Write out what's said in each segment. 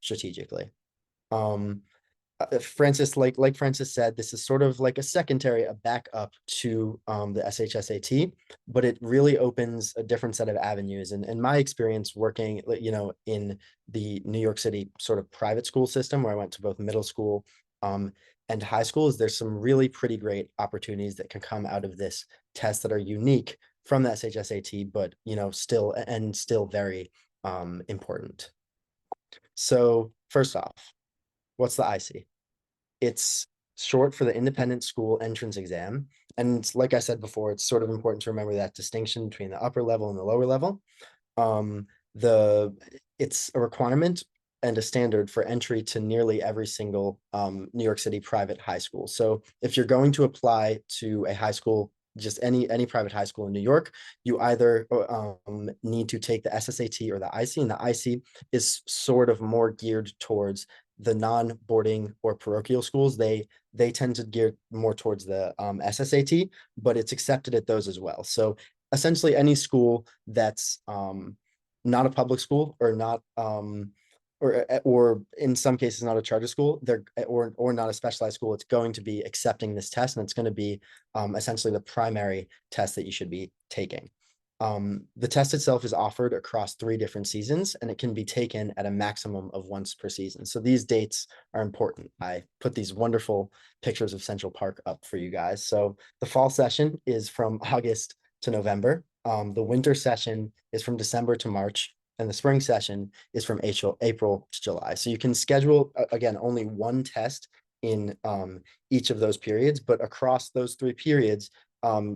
strategically. Francis, like Francis said, this is sort of like a backup to the SHSAT, but it really opens a different set of avenues. And in my experience working, in the New York City sort of private school system, where I went to both middle school and high schools, there's some really pretty great opportunities that can come out of this test that are unique from the SHSAT, but still very important. So first off, what's the ISEE? It's short for the Independent School Entrance Exam. And like I said before, it's sort of important to remember that distinction between the upper level and the lower level. Um, it's a requirement and a standard for entry to nearly every single New York City private high school. So if you're going to apply to a high school, just any private high school in New York, you either need to take the SSAT or the ISEE, and the ISEE is sort of more geared towards the non-boarding or parochial schools. They tend to gear more towards the SSAT, but it's accepted at those as well. So essentially any school that's not a public school or not or in some cases not a charter school, or not a specialized school, it's going to be accepting this test, and it's going to be essentially the primary test that you should be taking. The test itself is offered across 3 different seasons, and it can be taken at a maximum of once per season. So these dates are important. I put these wonderful pictures of Central Park up for you guys. So the fall session is from August to November. The winter session is from December to March, and the spring session is from April to July. So you can schedule, again, only one test in each of those periods, but across those 3 periods,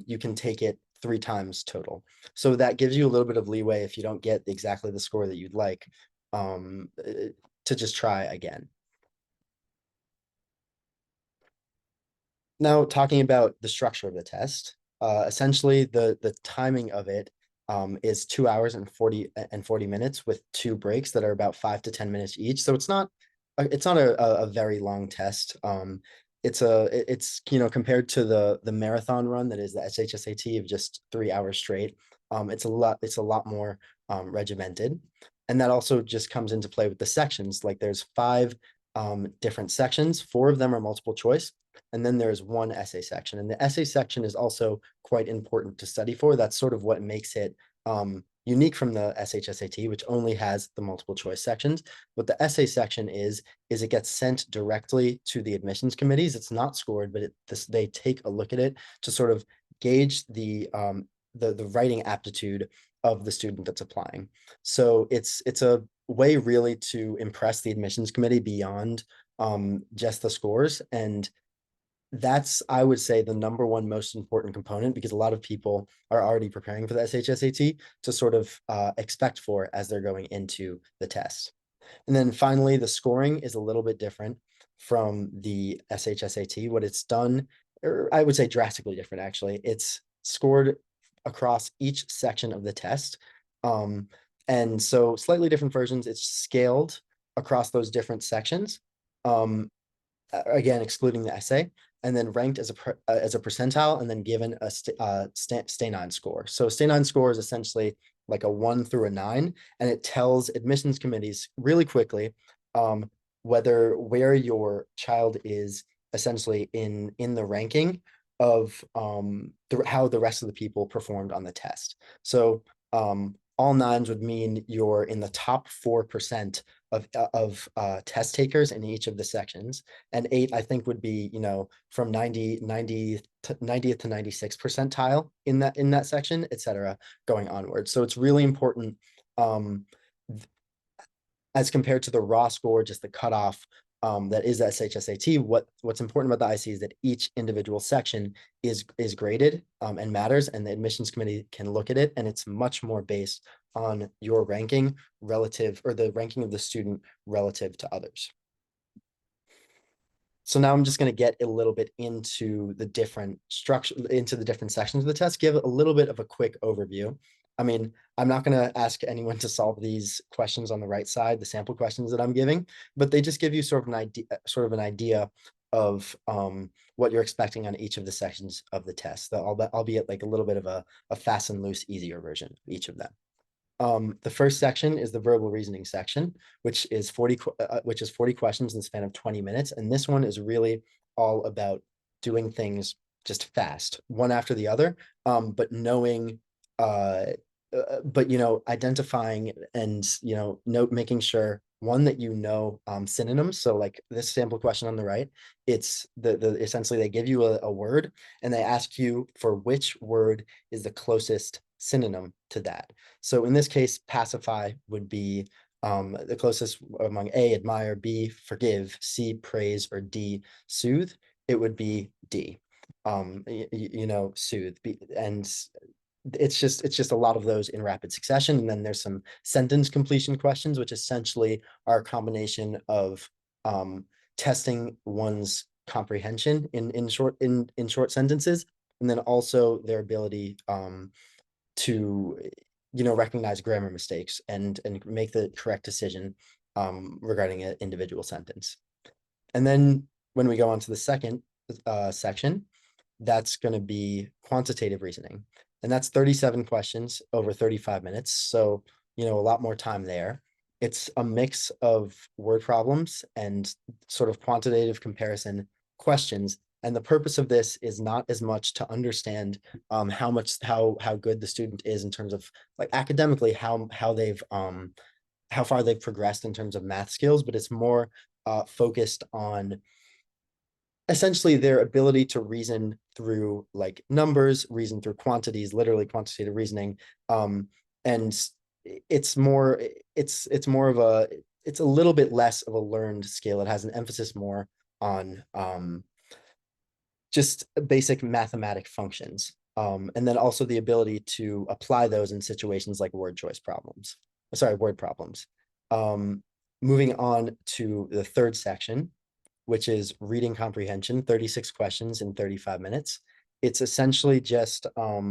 you can take it 3 times total. So that gives you a little bit of leeway if you don't get exactly the score that you'd like, to just try again. Now, talking about the structure of the test, essentially the timing of it is 2 hours and 40 minutes with 2 breaks that are about 5 to 10 minutes each. So it's not a very long test. It's compared to the marathon run that is the SHSAT of just 3 hours straight. It's a lot more regimented, and that also just comes into play with the sections. Like there's 5 different sections. 4 of them are multiple choice, and then there's 1 essay section. And the essay section is also quite important to study for. That's sort of what makes it unique from the SHSAT, which only has the multiple choice sections. What the essay section is it gets sent directly to the admissions committees. It's not scored, but they take a look at it to sort of gauge the writing aptitude of the student that's applying. So it's a way really to impress the admissions committee beyond just the scores. And that's, I would say, the number one most important component, because a lot of people are already preparing for the SHSAT to sort of expect for as they're going into the test. And then finally, the scoring is a little bit different from the SHSAT. What it's done, or I would say drastically different, actually. It's scored across each section of the test. And so slightly different versions. It's scaled across those different sections. Again, excluding the essay, and then ranked as a percentile, and then given a Stay9 score. So Stay9 score is essentially like a 1 through a 9, and it tells admissions committees really quickly where your child is essentially in the ranking of how the rest of the people performed on the test. So all 9s would mean you're in the top 4% of test takers in each of the sections, and 8 I think would be from 90th to 96th percentile in that section, etc., going onward. So it's really important as compared to the raw score, just the cutoff that is the SHSAT. What's important about the ISEE is that each individual section is graded and matters, and the admissions committee can look at it, and it's much more based on your ranking relative, or the ranking of the student relative to others. So now I'm just going to get a little bit into the different sections of the test, give a little bit of a quick overview. I mean, I'm not going to ask anyone to solve these questions on the right side, the sample questions that I'm giving, but they just give you sort of an idea of what you're expecting on each of the sections of the test. Albeit like a little bit of a fast and loose, easier version of each of them. The first section is the verbal reasoning section, which is 40 questions in the span of 20 minutes. And this one is really all about doing things just fast, one after the other, but knowing, uh, but identifying and note making sure one that synonyms. So like this sample question on the right, it's the essentially they give you a word and they ask you for which word is the closest synonym to that. So in this case, pacify would be the closest among A, admire, B, forgive, C, praise, or D, soothe. It would be D. Soothe. And it's just a lot of those in rapid succession. And then there's some sentence completion questions, which essentially are a combination of testing one's comprehension in short sentences, and then also their ability to recognize grammar mistakes and make the correct decision regarding an individual sentence. And then when we go on to the second section, that's going to be quantitative reasoning. And that's 37 questions over 35 minutes. So, a lot more time there. It's a mix of word problems and sort of quantitative comparison questions. And the purpose of this is not as much to understand how good the student is in terms of like academically how far they've progressed in terms of math skills, but it's more focused on essentially their ability to reason through like numbers, reason through quantities, literally quantitative reasoning. And it's more it's more of it's a little bit less of a learned skill. It has an emphasis more on just basic mathematic functions. And then also the ability to apply those in situations like word problems. Um, moving on to the third section, which is reading comprehension, 36 questions in 35 minutes. It's essentially just a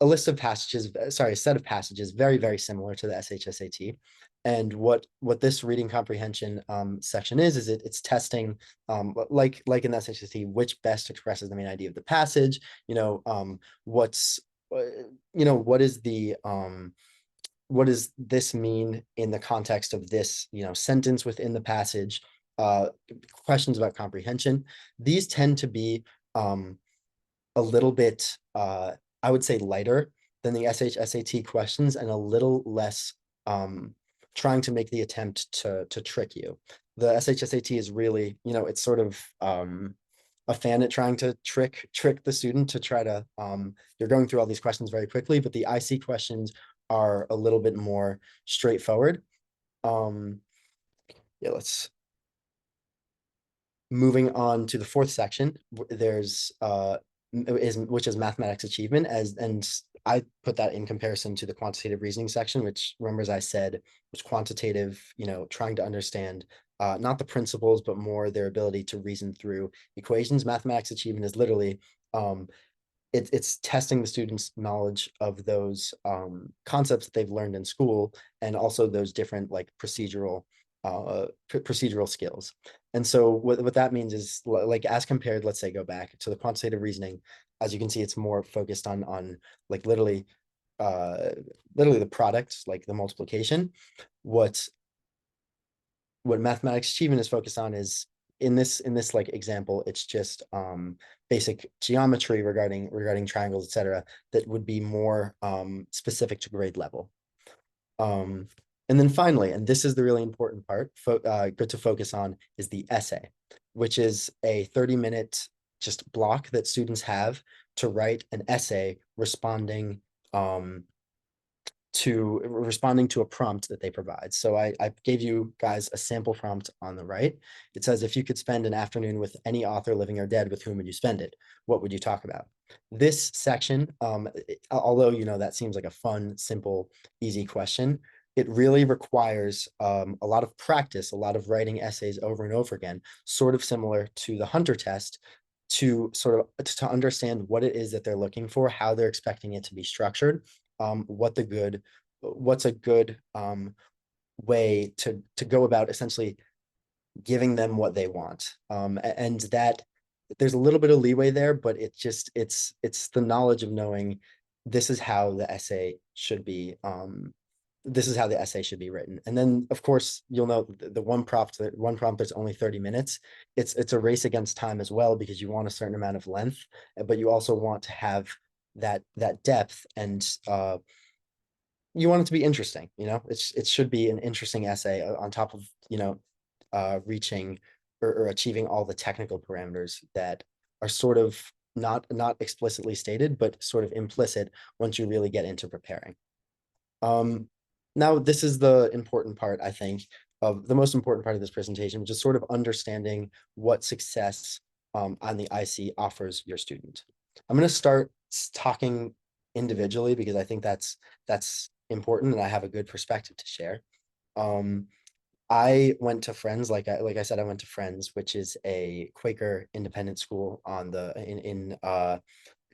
list of passages, a set of passages, very, very similar to the SHSAT. And what this reading comprehension section is it's testing, like in the SHSAT, which best expresses the main idea of the passage. What's, what does this mean in the context of this, sentence within the passage? Questions about comprehension. These tend to be a little bit, I would say, lighter than the SHSAT questions and a little less trying to make the attempt to trick you. The SHSAT is really, it's sort of a fan at trying to trick the student to try to, you're going through all these questions very quickly, but the IC questions are a little bit more straightforward. Yeah, let's moving on to the fourth section. There's which is mathematics achievement, and I put that in comparison to the quantitative reasoning section, which, remember, as I said, was quantitative, trying to understand not the principles, but more their ability to reason through equations. Mathematics achievement is literally it's testing the students' knowledge of those concepts that they've learned in school, and also those different like procedural skills. And so what that means is, like, as compared, let's say, go back to the quantitative reasoning, as you can see, it's more focused on like literally the products, like the multiplication. What mathematics achievement is focused on is in this like example, it's just basic geometry regarding triangles, etc., that would be more specific to grade level. And then finally, and this is the really important part, good to focus on, is the essay, which is a 30-minute just block that students have to write an essay responding to a prompt that they provide. So I gave you guys a sample prompt on the right. It says, if you could spend an afternoon with any author, living or dead, with whom would you spend it? What would you talk about? This section, although that seems like a fun, simple, easy question, it really requires a lot of practice, a lot of writing essays over and over again, sort of similar to the Hunter test, to understand what it is that they're looking for, how they're expecting it to be structured, what's a good way to go about essentially giving them what they want. And that there's a little bit of leeway there, but it's the knowledge of knowing this is how the essay should be this is how the essay should be written. And then of course you'll know the one prompt there's only 30 minutes. It's a race against time as well because you want a certain amount of length, but you also want to have that depth and you want it to be interesting, it should be an interesting essay on top of, reaching or achieving all the technical parameters that are sort of not explicitly stated, but sort of implicit once you really get into preparing. Um, Now this is the important part, I think, of the most important part of this presentation, which is sort of understanding what success on the IC offers your student. I'm going to start talking individually because I think that's important and I have a good perspective to share. Um, I went to Friends, like I said, I went to Friends, which is a Quaker independent school on the in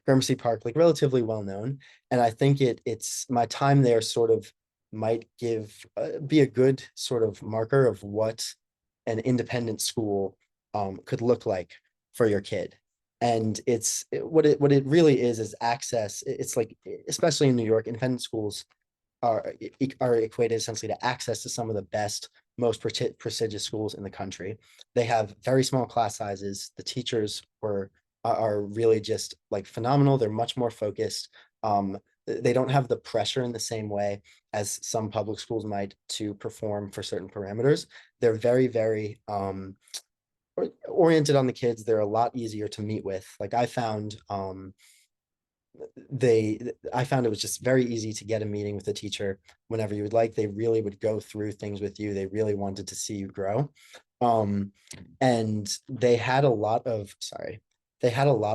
Gramercy Park, like relatively well known. And I think it's my time there sort of might be a good sort of marker of what an independent school could look like for your kid. And what it really is access. It's like, especially in New York, independent schools are equated essentially to access to some of the best, most prestigious schools in the country. They have very small class sizes. The teachers are really just like phenomenal. They're much more focused. They don't have the pressure in the same way as some public schools might to perform for certain parameters. They're very, very oriented on the kids. They're a lot easier to meet with. Like they I found it was just very easy to get a meeting with a teacher whenever you would like. They really would go through things with you. They really wanted to see you grow. Um, and they had a lot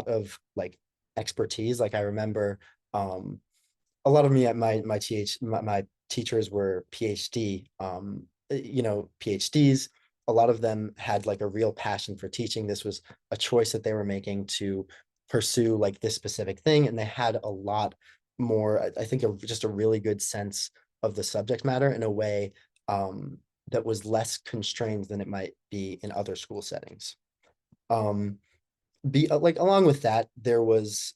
of like expertise. Like I remember a lot of me at my teachers were PhD, PhDs. A lot of them had like a real passion for teaching. This was a choice that they were making to pursue like this specific thing, and they had a lot more, I think, just a really good sense of the subject matter in a way that was less constrained than it might be in other school settings. Um, be like along with that there's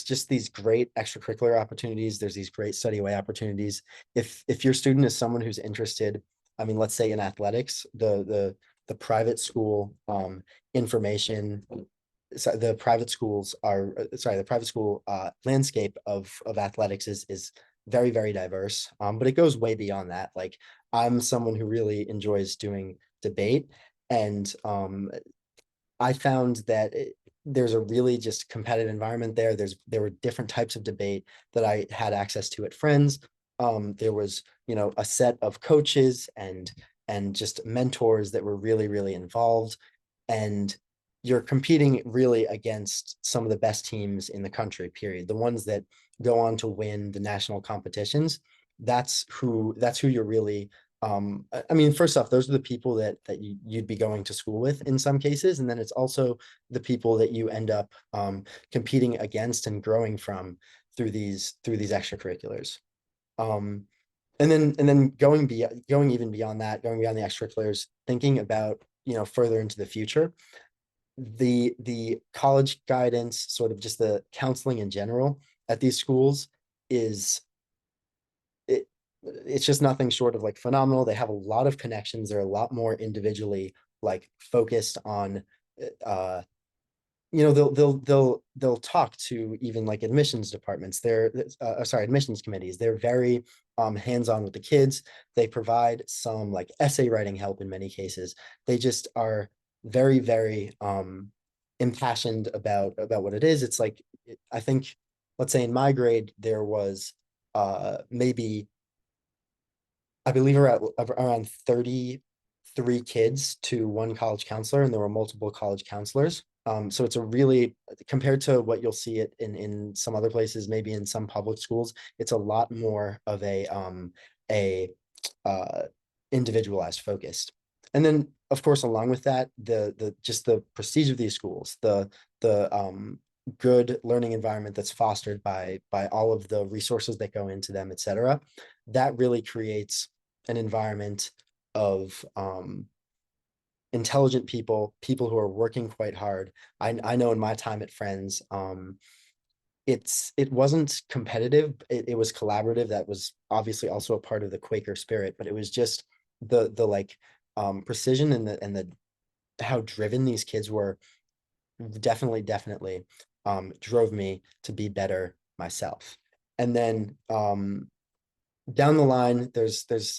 just these great extracurricular opportunities. There's these great study away opportunities. If your student is someone who's interested, I mean, let's say in athletics, the private school information so the private schools are sorry the private school landscape of athletics is very, very diverse, but it goes way beyond that. Like I'm someone who really enjoys doing debate, and I found that there's a really just competitive environment there. There were different types of debate that I had access to at Friends. There was, a set of coaches and just mentors that were really, really involved. And you're competing really against some of the best teams in the country, period. The ones that go on to win the national competitions. That's who you're really I mean, first off, those are the people that you'd be going to school with in some cases, and then it's also the people that you end up competing against and growing from through these extracurriculars. Um, and then going even beyond that, going beyond the extracurriculars, thinking about further into the future, the college guidance, sort of just the counseling in general at these schools is it it's just nothing short of like phenomenal. They have a lot of connections. They're a lot more individually like focused on uh they'll talk to even like admissions departments. Admissions committees. They're very hands-on with the kids. They provide some like essay writing help in many cases. They just are very, very impassioned about what it is. It's like I think, let's say in my grade there was maybe I believe around 33 kids to one college counselor, and there were multiple college counselors. So it's a really, compared to what you'll see it in some other places, maybe in some public schools, it's a lot more of a uh, individualized focused. And then, of course, along with that, the just the prestige of these schools, the good learning environment that's fostered by all of the resources that go into them, et cetera, that really creates an environment of intelligent people who are working quite hard. I know in my time at Friends, it wasn't competitive. It was collaborative. That was obviously also a part of the Quaker spirit, but it was just the like precision and the how driven these kids were definitely drove me to be better myself. And then down the line,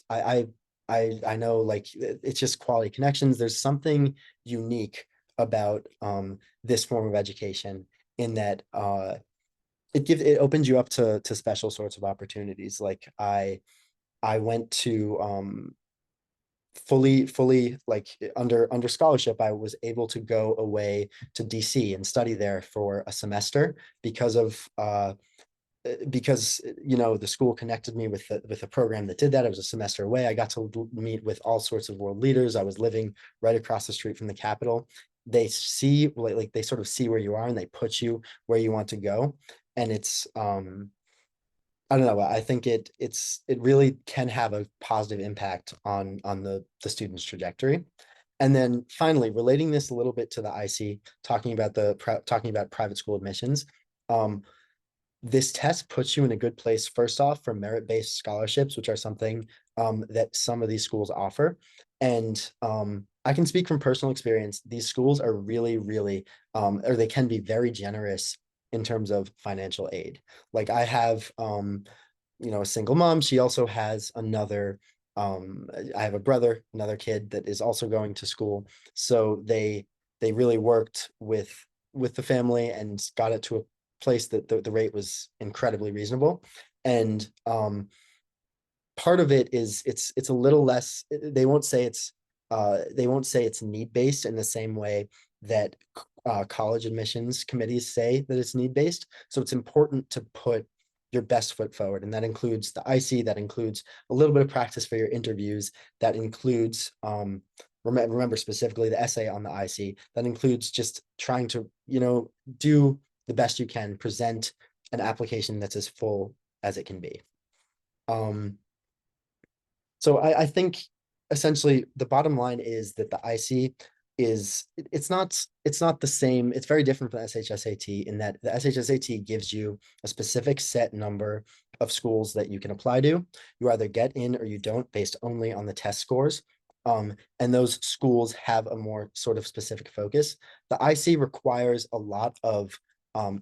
I know, like, it's just quality connections. There's something unique about this form of education in that it opens you up to special sorts of opportunities. Like I went to fully like under scholarship. I was able to go away to DC and study there for a semester because the school connected me with a program that did that. It was a semester away. I got to meet with all sorts of world leaders. I was living right across the street from the Capitol. They see, like they sort of see where you are and they put you where you want to go. And it's I don't know. I think it really can have a positive impact on the student's trajectory. And then finally, relating this a little bit to the IC, talking about private school admissions. Um, this test puts you in a good place, first off, for merit-based scholarships, which are something that some of these schools offer. And I can speak from personal experience. These schools are really, or they can be very generous in terms of financial aid. Like I have, a single mom. She also has I have a brother, another kid that is also going to school. So they really worked with the family and got it to a place that the rate was incredibly reasonable. And part of it is it's a little less. They won't say it's need based in the same way that college admissions committees say that it's need based. So it's important to put your best foot forward, and that includes the IC. That includes a little bit of practice for your interviews. That includes remember specifically the essay on the IC. That includes just trying to do the best you can, present an application that's as full as it can be. Um, so I think essentially the bottom line is that the IC it's not the same. It's very different from the SHSAT in that the SHSAT gives you a specific set number of schools that you can apply to. You either get in or you don't based only on the test scores. And those schools have a more sort of specific focus. The IC requires a lot of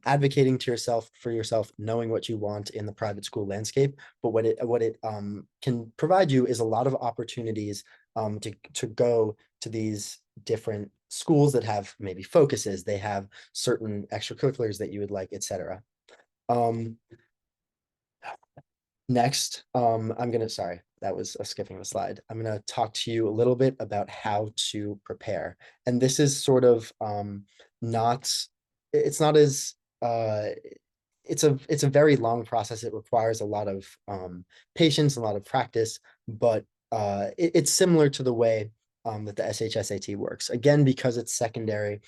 advocating to yourself for yourself, knowing what you want in the private school landscape. But what it can provide you is a lot of opportunities to go to these different schools that have maybe focuses. They have certain extracurriculars that you would like, etc. Um, Next, sorry, that was skipping the slide. I'm gonna talk to you a little bit about how to prepare. And this is sort of not, it's not as, it's a very long process. It requires a lot of patience, a lot of practice, but it's similar to the way that the SHSAT works. Again, because it's secondary,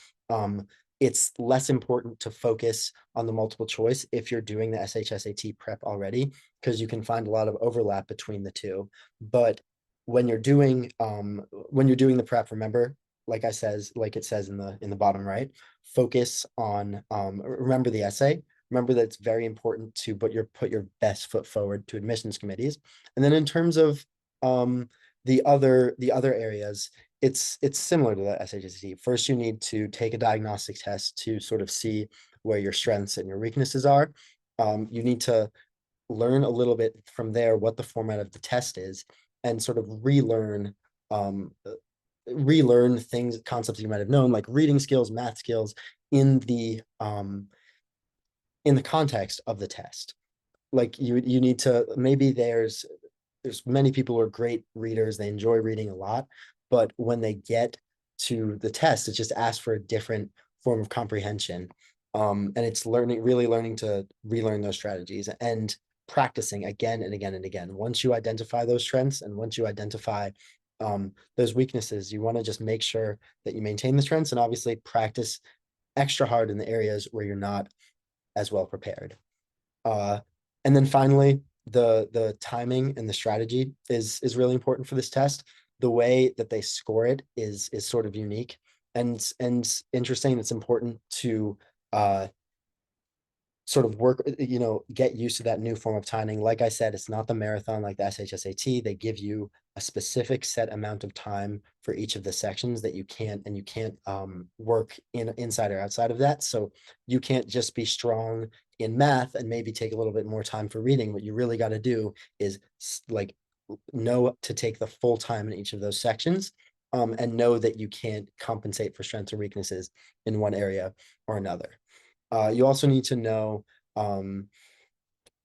it's less important to focus on the multiple choice if you're doing the SHSAT prep already, because you can find a lot of overlap between the two. But when you're doing the prep, remember, like it says in the bottom right, focus on remember the essay. Remember that it's very important to put your best foot forward to admissions committees. And then in terms of the other areas, it's similar to the SHST. First, you need to take a diagnostic test to sort of see where your strengths and your weaknesses are. You need to learn a little bit from there what the format of the test is, and sort of relearn things, concepts you might have known, like reading skills, math skills, in the context of the test. Like you need to, maybe there's many people who are great readers, they enjoy reading a lot, but when they get to the test, it's just asked for a different form of comprehension. And it's really learning to relearn those strategies and practicing again and again and again. Once you identify those strengths and once you identify those weaknesses, you want to just make sure that you maintain the strengths and obviously practice extra hard in the areas where you're not as well prepared. Uh, and then finally, the timing and the strategy is really important for this test. The way that they score it is sort of unique and interesting. It's important to sort of work, get used to that new form of timing. Like I said, it's not the marathon like the SHSAT. They give you a specific set amount of time for each of the sections that you can't work inside or outside of that. So you can't just be strong in math and maybe take a little bit more time for reading. What you really got to do is like know to take the full time in each of those sections, and know that you can't compensate for strengths or weaknesses in one area or another. You also need to know, um,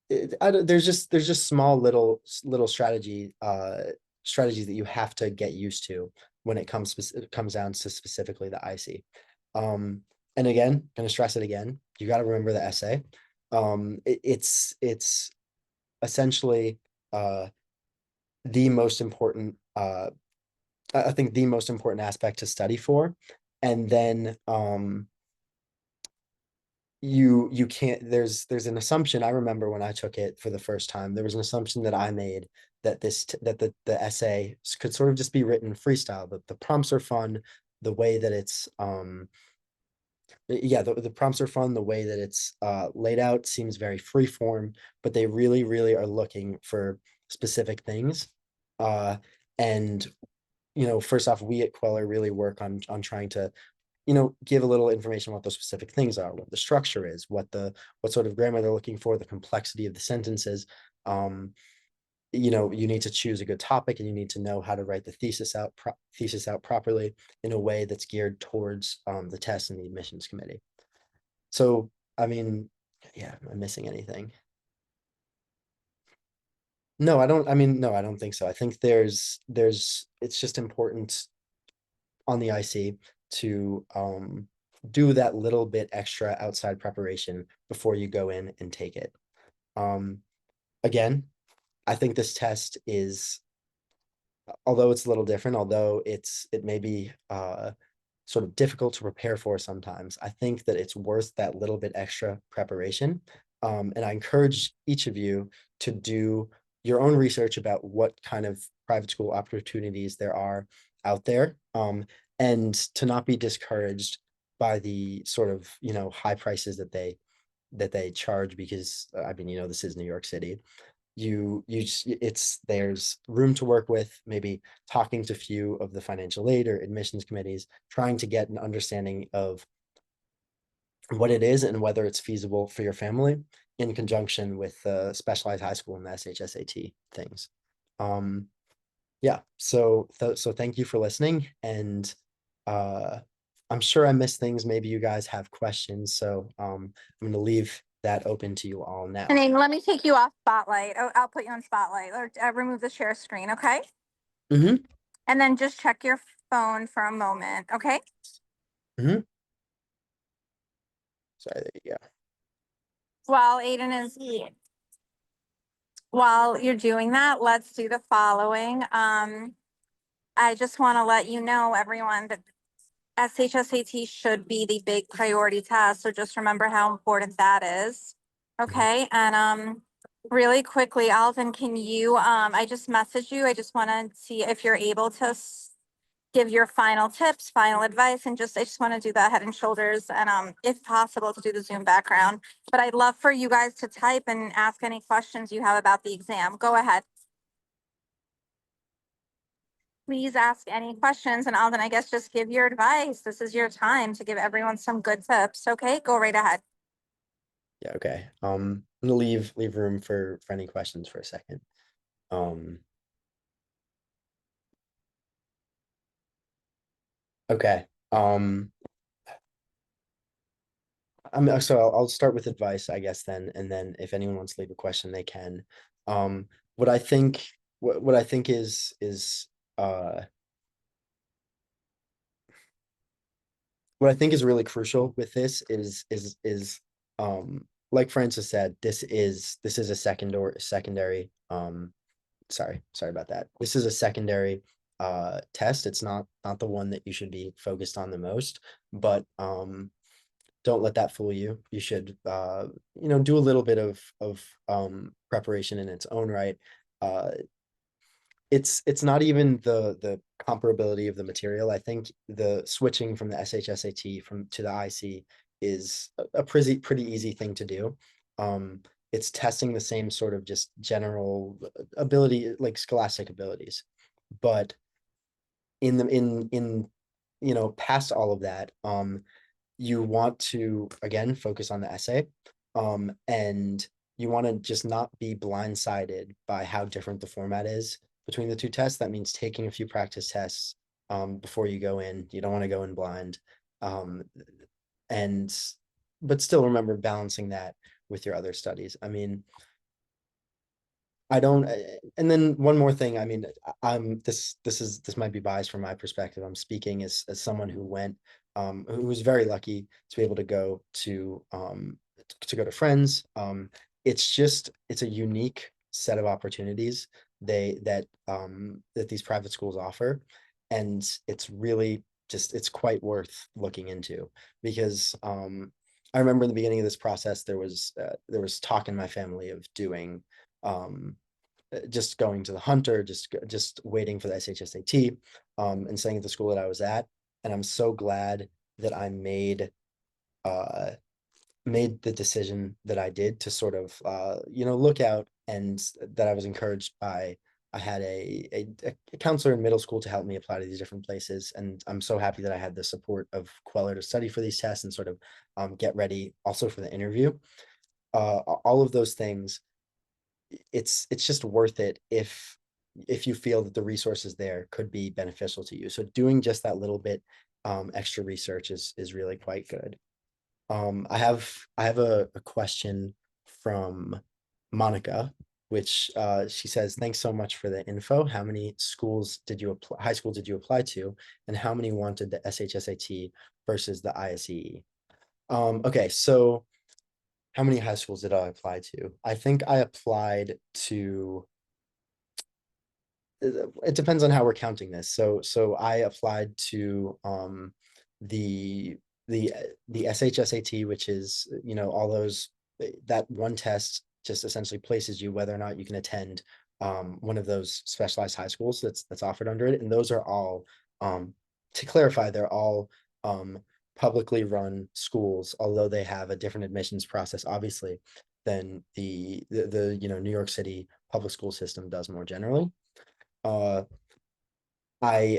there's just small little strategies that you have to get used to when it comes down to specifically the IC. And again, gonna stress it again. You got to remember the essay. It's essentially the most important. I think the most important aspect to study for, and then you can't, there's an assumption. I remember when I took it for the first time, there was an assumption that I made that the essay could sort of just be written freestyle. The prompts are fun, the way that it's yeah, the prompts are fun, the way that it's laid out seems very free form, but they really are looking for specific things. And first off, we at Queller really work on trying to give a little information what those specific things are, what the structure is, what sort of grammar they're looking for, the complexity of the sentences. Um, you need to choose a good topic, and you need to know how to write the thesis out properly in a way that's geared towards the test and the admissions committee. So, I mean, yeah, am I missing anything? No, I don't. I mean, no, I don't think so. I think it's just important on the IC to do that little bit extra outside preparation before you go in and take it. Um, Again, I think this test is, although it's a little different, although it may be sort of difficult to prepare for sometimes, I think that it's worth that little bit extra preparation. And I encourage each of you to do your own research about what kind of private school opportunities there are out there, and to not be discouraged by the sort of high prices that they charge, because I mean, this is New York City. It's there's room to work with, maybe talking to a few of the financial aid or admissions committees, trying to get an understanding of what it is and whether it's feasible for your family, in conjunction with the specialized high school and the SHSAT things. um yeah, so thank you for listening, and uh I'm sure I missed things. Maybe you guys have questions, so I'm going to leave that open to you all now. Henning, let me take you off spotlight. Oh, I'll put you on spotlight or remove the share screen, okay? Mm-hmm. And then just check your phone for a moment, okay? Mm-hmm. Sorry, there you go. While while you're doing that, let's do the following. I just want to let you know, everyone, that SHSAT should be the big priority test. So just remember how important that is. Okay. And really quickly, Alvin, can you I just messaged you. I just want to see if you're able to give your final tips, final advice, and I just want to do the head and shoulders, and if possible to do the Zoom background. But I'd love for you guys to type and ask any questions you have about the exam. Go ahead. Please ask any questions, and Alden, I guess just give your advice. This is your time to give everyone some good tips. Okay, go right ahead. Yeah, okay. I'm gonna leave room for any questions for a second. Um, okay. I'll start with advice, I guess, then, and then if anyone wants to leave a question, they can. Um, what I think, what I think is uh, what I think is really crucial with this is like Francis said, this is a secondary sorry about that. This is a secondary test. It's not the one that you should be focused on the most, but don't let that fool you. You should do a little bit of preparation in its own right. Uh it's not even the comparability of the material. I think the switching from the SHSAT from to the IC is a pretty easy thing to do. It's testing the same sort of just general ability, like scholastic abilities, but in past all of that, you want to again focus on the essay, and you want to just not be blindsided by how different the format is between the two tests. That means taking a few practice tests before you go in. You don't want to go in blind, um, and but still remember balancing that with your other studies. I mean, I don't, and then one more thing. I mean, I'm this might be biased from my perspective. I'm speaking as someone who went, who was very lucky to be able to go to Friends. It's a unique set of opportunities that these private schools offer, and it's really just it's quite worth looking into because I remember in the beginning of this process there was talk in my family of doing um, just going to the Hunter, just waiting for the SHSAT, and staying at the school that I was at. And I'm so glad that I uh, made the decision that I did to sort of look out, and that I was encouraged by. I had a counselor in middle school to help me apply to these different places, and I'm so happy that I had the support of Queller to study for these tests and sort of get ready also for the interview. All of those things, it's just worth it if you feel that the resources there could be beneficial to you. So doing just that little bit extra research is really quite good. I have a question from Monica, which she says, thanks so much for the info. How many schools did you apply, high school did you apply to, and how many wanted the SHSAT versus the ISEE? Okay, so how many high schools did I apply to? I think I applied to, it depends on how we're counting this. So I applied to the the the SHSAT, which is all those, that one test just essentially places you whether or not you can attend one of those specialized high schools that's offered under it. And those are all, to clarify, they're all publicly run schools, although they have a different admissions process, obviously, than the New York City public school system does more generally. uh,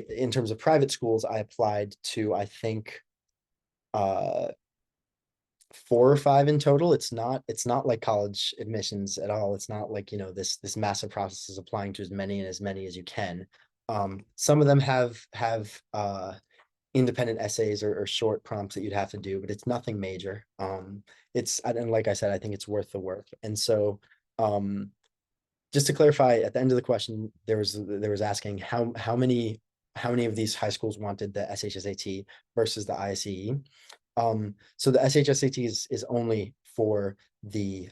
in terms of private schools, I applied to, I think, uh, 4 or 5 in total. It's not like college admissions at all. It's not like, this massive process is applying to as many as you can. Some of them have independent essays or short prompts that you'd have to do, but it's nothing major. And like I said, I think it's worth the work. And so, just to clarify, at the end of the question, there was asking how many of these high schools wanted the SHSAT versus the ISEE. So the SHSAT is only for these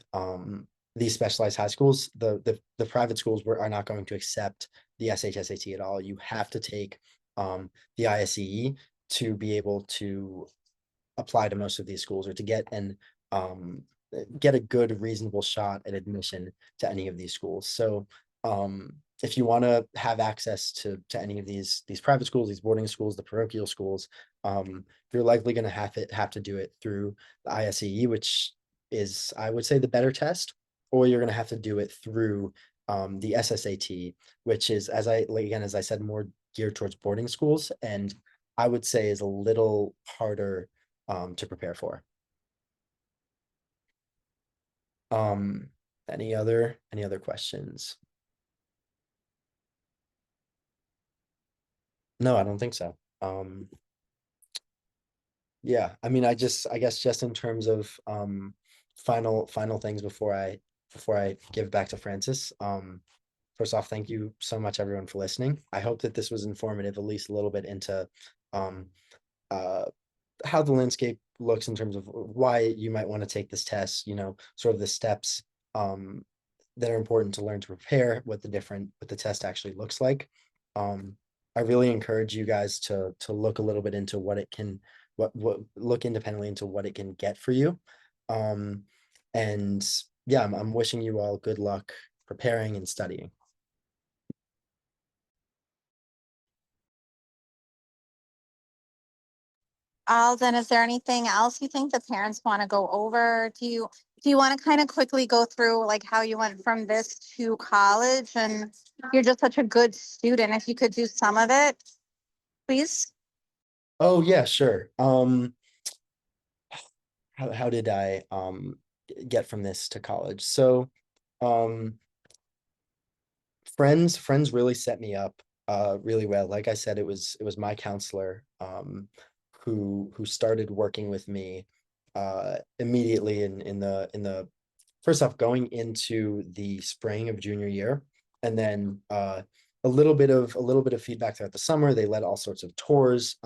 specialized high schools. The private schools are not going to accept the SHSAT at all. You have to take the ISEE to be able to apply to most of these schools, or to um, get a good reasonable shot at admission to any of these schools. So if you want to have access to any of these private schools, these boarding schools, the parochial schools, you're likely going to have to do it through the ISEE, which is, I would say, the better test, or you're going to have to do it through the SSAT, which is, as I said, more geared towards boarding schools, and I would say is a little harder to prepare for. Um, any other questions? No, I don't think so. Yeah, I mean, I guess just in terms of final things before I give back to Francis. First off, thank you so much everyone for listening. I hope that this was informative, at least a little bit, into um uh how the landscape looks in terms of why you might want to take this test, sort of the steps um, that are important to learn to prepare, what the test actually looks like. Um, I really encourage you guys to look a little bit into what look independently into what it can get for you. Um, and yeah, I'm wishing you all good luck preparing and studying. Alden, is there anything else you think the parents want to go over? Do you want to kind of quickly go through like how you went from this to college? And you're just such a good student. If you could do some of it, please. Oh yeah, sure. How did I get from this to college? So um friends really set me up really well. Like I said, it was my counselor who started working with me immediately in the first off going into the spring of junior year, and then a little bit of feedback throughout the summer. They led all sorts of tours.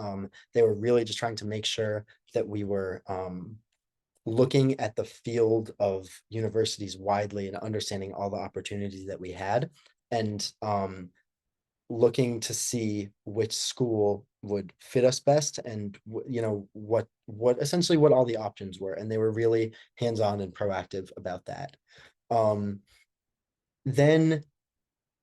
They were really just trying to make sure that we were looking at the field of universities widely and understanding all the opportunities that we had, and looking to see which school would fit us best, and what essentially what all the options were, and they were really hands-on and proactive about that. um then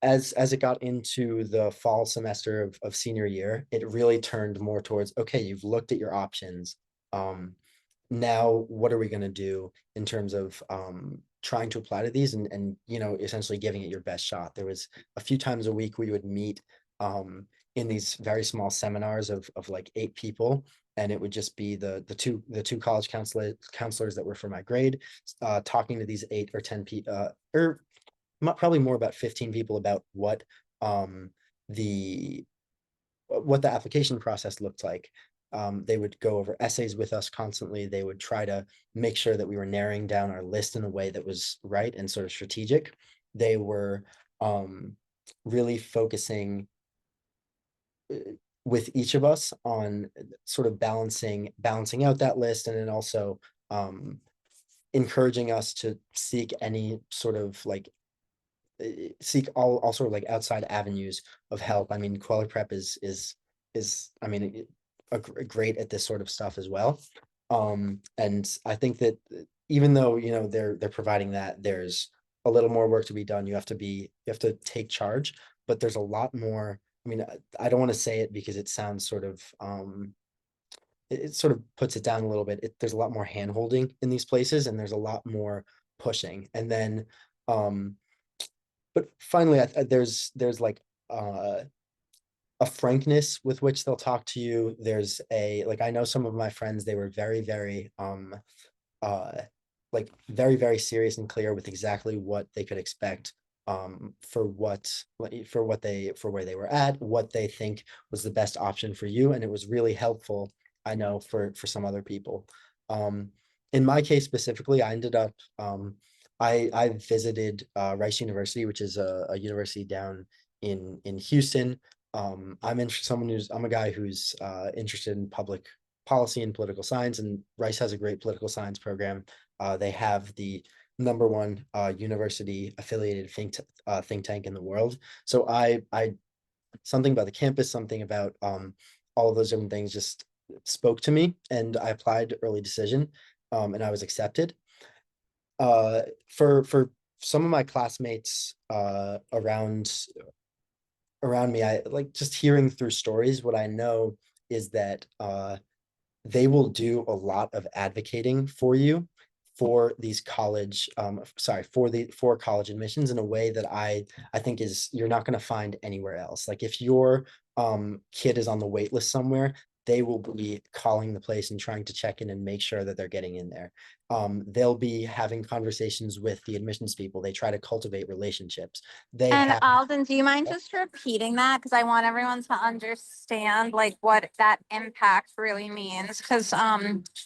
as it got into the fall semester of senior year, it really turned more towards, okay, you've looked at your options. Now what are we going to do in terms of trying to apply to these, and essentially giving it your best shot. There was a few times a week we would meet in these very small seminars of like 8 people, and it would just be the two college counselors that were for my grade, talking to these 8 or 10 people, or probably more about 15 people, about um the what the application process looked like. They would go over essays with us constantly. They would try to make sure that we were narrowing down our list in a way that was right and sort of strategic. They were really focusing with each of us on sort of balancing out that list, and then also um, encouraging us to seek any sort of like seek all sort of like outside avenues of help. I mean, Queller Prep is I mean great at this sort of stuff as well. And I think that even though they're providing that, there's a little more work to be done. You have to take charge, but there's a lot more. I mean, I don't want to say it because it sounds sort of it sort of puts it down a little bit. There's a lot more hand holding in these places, and there's a lot more pushing. And then um but finally, there's like uh a frankness with which they'll talk to you. There's a like I know some of my friends, they were very uh like very serious and clear with exactly what they could expect for where they were at, what they think was the best option for you, and it was really helpful, I know, for some other people. um in my case specifically, I ended up I visited Rice University, which is a university down in Houston. I'm a guy who's interested in public policy and political science, and Rice has a great political science program. They have the number one university affiliated think tank in the world. So I something about the campus, something about all of those different things just spoke to me, and I applied early decision, and I was accepted. For some of my classmates around me, I like just hearing through stories. What I know is that they will do a lot of advocating for you for these college sorry for college admissions in a way that I think is you're not going to find anywhere else. Like if your kid is on the wait list somewhere, they will be calling the place and trying to check in and make sure that they're getting in there. They'll be having conversations with the admissions people. They try to cultivate relationships. They And have Alden, do you mind just repeating that? Because I want everyone to understand like what that impact really means. Because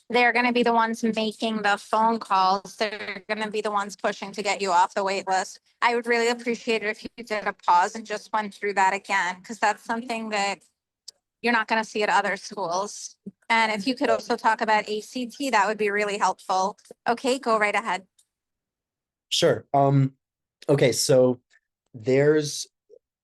they're going to be the ones making the phone calls. They're going to be the ones pushing to get you off the wait list. I would really appreciate it if you did a pause and just went through that again, because that's something that you're not going to see at other schools. And if you could also talk about ACT, that would be really helpful. Okay, go right ahead. Sure. Okay, so there's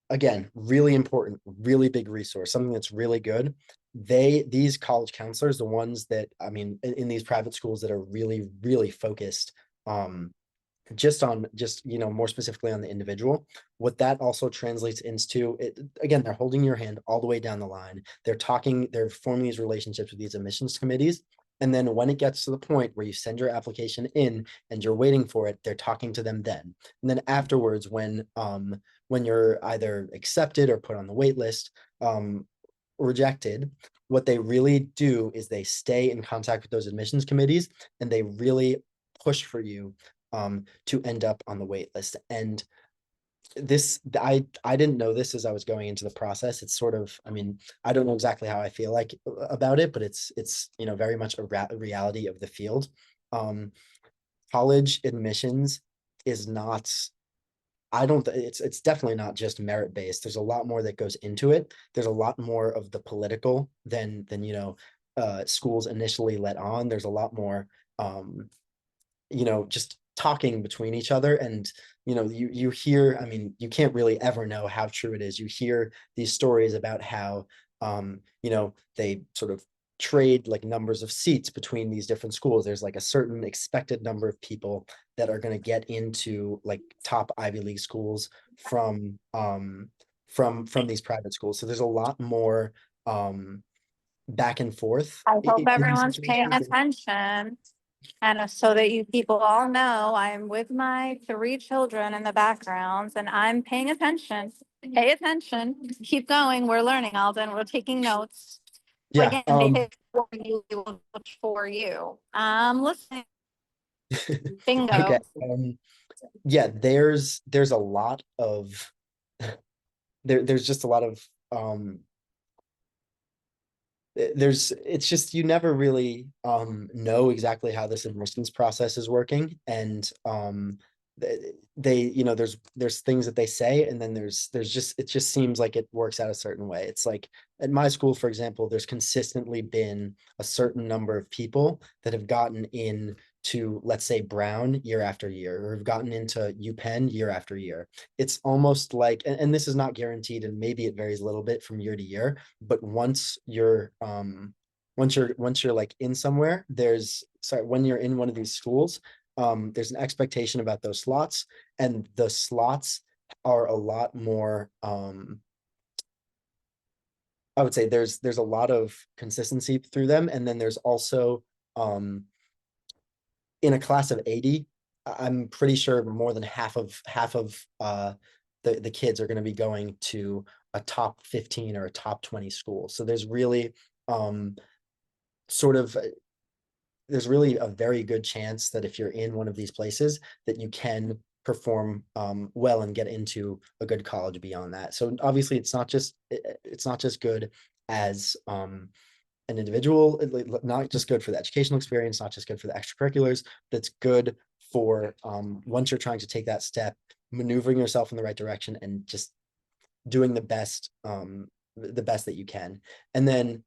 again, really important, really big resource, something that's really good. These college counselors, the ones that, I mean, in these private schools that are really focused, um, more specifically on the individual, what that also translates into it, again, they're holding your hand all the way down the line. They're forming these relationships with these admissions committees. And then when it gets to the point where you send your application in and you're waiting for it, they're talking to them then. And then afterwards, when you're either accepted or put on the wait list, rejected, what they really do is they stay in contact with those admissions committees and they really push for you to end up on the wait list. And I didn't know this as I was going into the process. It's sort of, I mean, I don't know exactly how I feel like about it, but it's very much a reality of the field. Um, College admissions is not, I don't, it's definitely not just merit based. There's a lot more that goes into it. There's a lot more of the political than schools initially let on. There's a lot more just talking between each other. And you hear, I mean, you can't really ever know how true it is. You hear these stories about how they sort of trade like numbers of seats between these different schools. There's like a certain expected number of people that are going to get into like top Ivy League schools from these private schools. So there's a lot more back and forth I hope in these everyone's paying situations. attention. And so that you people all know, I'm with my three children in the backgrounds and I'm paying attention. Pay attention. Keep going. We're learning, Alden. We're taking notes. Yeah. Again, they for you, they will look for you. I'm listening. Okay. Bingo. Yeah, there's a lot of there's just a lot of it's just you never really know exactly how this admissions process is working. And they there's things that they say, and then there's just it just seems like it works out a certain way. It's like at my school, for example, there's consistently been a certain number of people that have gotten in to, let's say, Brown year after year, or have gotten into UPenn year after year. It's almost like, and this is not guaranteed, and maybe it varies a little bit from year to year, but once you're like in somewhere, when you're in one of these schools, there's an expectation about those slots, and the slots are a lot more I would say there's a lot of consistency through them. And then there's also in a class of 80, I'm pretty sure more than half of the kids are going to be going to a top 15 or a top 20 school. So um sort of there's really a very good chance that if you're in one of these places, that you can perform well and get into a good college beyond that. So obviously it's not just good as an individual, not just good for the educational experience, not just good for the extracurriculars, that's good for once you're trying to take that step, maneuvering yourself in the right direction and just doing the best that you can. And then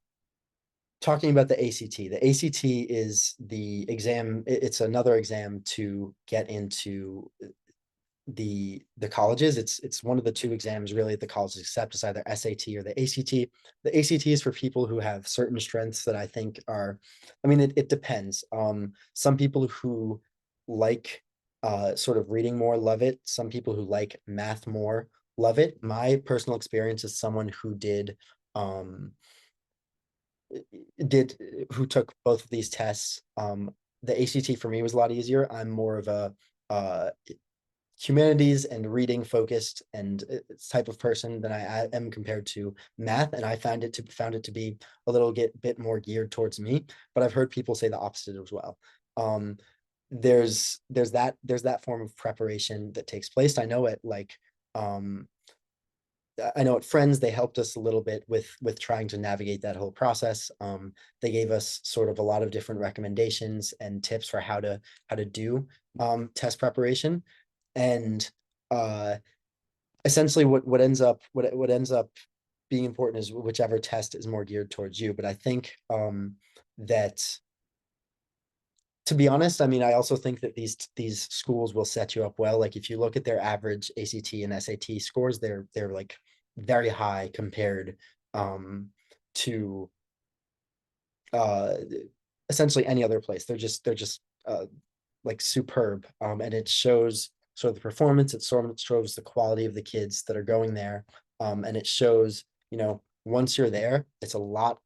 talking about the ACT, the ACT is the exam. It's another exam to get into the colleges. It's one of the two exams really the colleges accept. It's either SAT or the ACT. The ACT is for people who have certain strengths that I think are, I mean, it depends. Some people who like sort of reading more love it. Some people who like math more love it. My personal experience is someone did who took both of these tests. The ACT for me was a lot easier. I'm more of a humanities and reading focused and type of person than I am compared to math, and I found it to be a little bit more geared towards me. But I've heard people say the opposite as well. Um, there's that form of preparation that takes place. Um, I know at Friends, they helped us a little bit with trying to navigate that whole process. They gave us sort of a lot of different recommendations and tips for how to do test preparation. And uh, essentially, what ends up being important is whichever test is more geared towards you. But I think that, to be honest, I mean, I also think that these schools will set you up well. Like if you look at their average ACT and SAT scores, they're like very high compared to uh essentially any other place. They're just like superb. And it shows sort of the performance, it sort of shows the quality of the kids that are going there. And it shows, you know, once you're there, it's a lot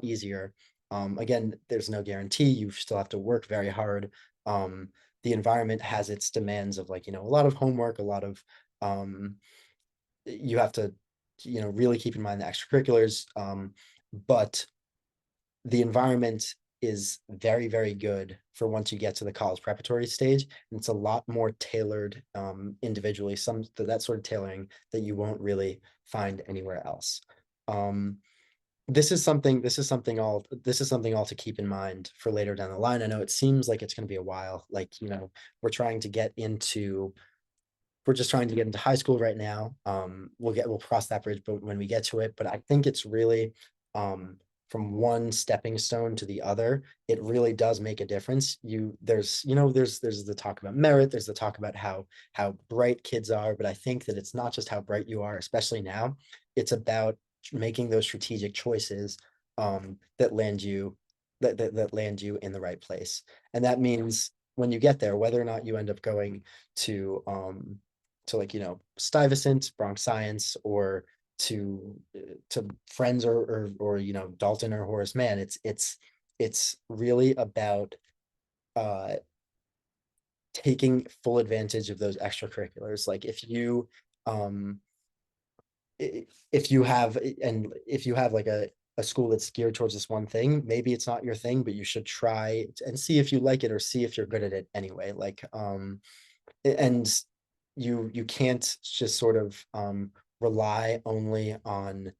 easier. Again, there's no guarantee, you still have to work very hard. The environment has its demands of, like, you know, a lot of homework, a lot of you have to, you know, really keep in mind the extracurriculars. But the environment is very, very good for once you get to the college preparatory stage. And it's a lot more tailored individually, that sort of tailoring that you won't really find anywhere else. This is something all to keep in mind for later down the line. I know it seems like it's going to be a while, like, you know, we're trying to get into we're just trying to get into high school right now. We'll cross that bridge, but when we get to it, but I think it's really, from one stepping stone to the other, it really does make a difference. There's the talk about merit, there's the talk about how bright kids are, but I think that it's not just how bright you are, especially now. It's about making those strategic choices that land you that land you in the right place. And that means when you get there, whether or not you end up going to like, you know, Stuyvesant, Bronx Science, or to Friends, or you know, Dalton or Horace Mann, it's really about uh taking full advantage of those extracurriculars. Like, um if you have like a school that's geared towards this one thing, maybe it's not your thing, but you should try and see if you like it, or see if you're good at it anyway. Like, and you can't just sort of rely only on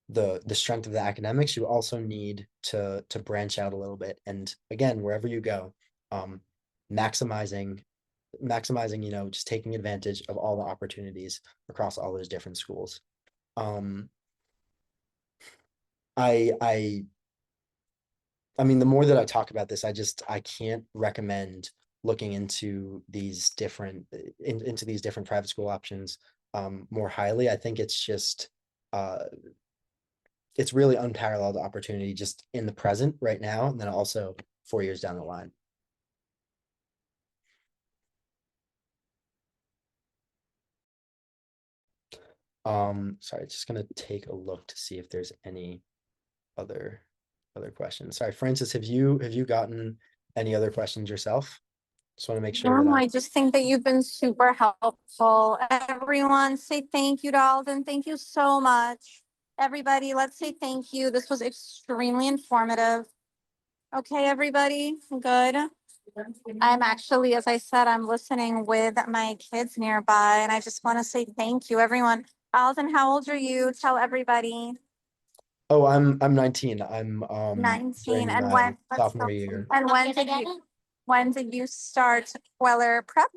the strength of the academics. You also need to branch out a little bit, and again, wherever you go, um maximizing you know, just taking advantage of all the opportunities across all those different schools. um I I I mean, the more that I talk about this, I can't recommend looking into into these different private school options more highly. I think uh, it's really unparalleled opportunity just in the present right now, and then also 4 years down the line. Sorry, just gonna take a look to see if there's any other questions. Sorry, Francis, have you gotten any other questions yourself? Just want to make sure that No, I just think that you've been super helpful. Everyone say thank you to Alden. Thank you so much. Everybody, let's say thank you. This was extremely informative. Okay, everybody, good. I'm actually, as I said, I'm listening with my kids nearby, and I just want to say thank you, everyone. Alden, how old are you? Tell everybody. Oh, I'm 19. I'm 19. during And my when, let's sophomore go. year. And when did you start Weller Prep?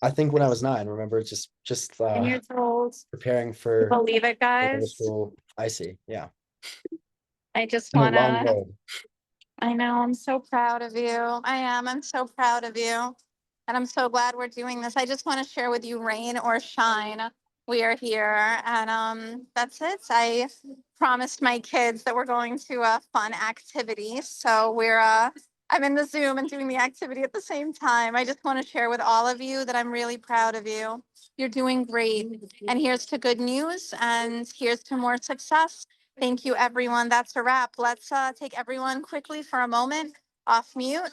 I think when I was 9, remember, just 10 years old. preparing for Believe it, the middle guys. school ISEE. Yeah. I just Been a long wanna, road. I know, I'm so proud of you. I am. I'm so proud of you. And I'm so glad we're doing this. I just want to share with you, rain or shine, we are here. And that's it. I promised my kids that we're going to a fun activity. So I'm in the Zoom and doing the activity at the same time. I just want to share with all of you that I'm really proud of you. You're doing great. And here's to good news, and here's to more success. Thank you, everyone. That's a wrap. Let's take everyone quickly for a moment off mute.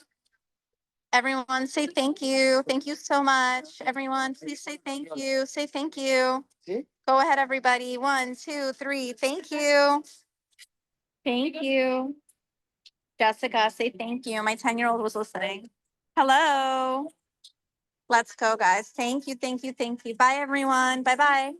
Everyone say thank you. Thank you so much. Everyone, please say thank you. Say thank you. Go ahead, everybody. 1, 2, 3. Thank you. Thank you. Jessica, say thank you. My 10-year-old was listening. Hello. Let's go, guys. Thank you. Thank you. Thank you. Bye, everyone. Bye bye.